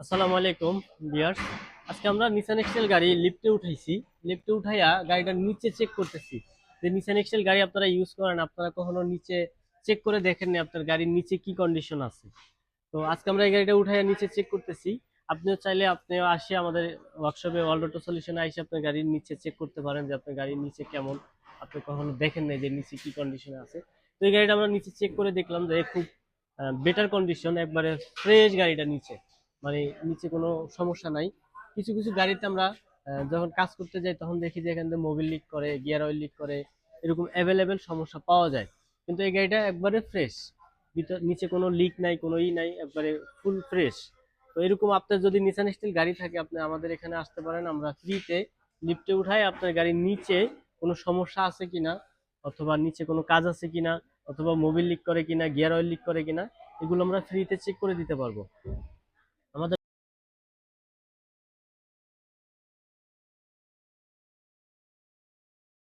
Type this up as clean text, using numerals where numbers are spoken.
আসসালামু আলাইকুম ভিউয়ার্স। আজকে আমরা নিসান এক্সেল গাড়ি লিফটে উঠাইছি। লিফটে উঠাইয়া গাড়িটার নিচে চেক করতেছি যে নিসান এক্সেল গাড়ি আপনারা ইউজ করেন, আপনারা কখনো নিচে চেক করে দেখেননি আপনার গাড়ির নিচে কি কন্ডিশন আছে। তো আজকে আমরা এই গাড়িটা উঠাইয়া নিচে চেক করতেছি। আপনিও চাইলে আপনিও আসে আমাদের ওয়ার্কশপে ওয়ার্ল্ড অটো সলিউশনে এসে আপনার গাড়ির নিচে চেক করতে পারেন যে আপনার গাড়ির নিচে কেমন। আপনি কখনো দেখেন নাই যে নিচে কি কন্ডিশনে আছে। তো এই গাড়িটা আমরা নিচে চেক করে দেখলাম যে খুব বেটার কন্ডিশন, একবারে ফ্রেশ গাড়িটা নিচে, মানে নিচে কোনো সমস্যা নাই। কিছু কিছু গাড়িতে আমরা যখন কাজ করতে যাই তখন দেখি যে এখান থেকে মোবিল লিক করে, গিয়ার অয়েল লিক করে, এরকম অ্যাভেলেবেল সমস্যা পাওয়া যায়। কিন্তু এই গাড়িটা একবারে ফ্রেশ, ভিতর নিচে কোনো লিক নাই, কোনো নাই, একবারে ফুল ফ্রেশ। তো এরকম আপনার যদি নিসান স্টিল গাড়ি থাকে আপনি আমাদের এখানে আসতে পারেন, আমরা ফ্রিতে লিফটে উঠাই আপনার গাড়ির নিচে কোনো সমস্যা আছে কিনা, অথবা নিচে কোনো কাজ আছে কিনা, অথবা মোবিল লিক করে কিনা, গিয়ার অয়েল লিক করে কিনা, এগুলো আমরা ফ্রিতে চেক করে দিতে পারবো।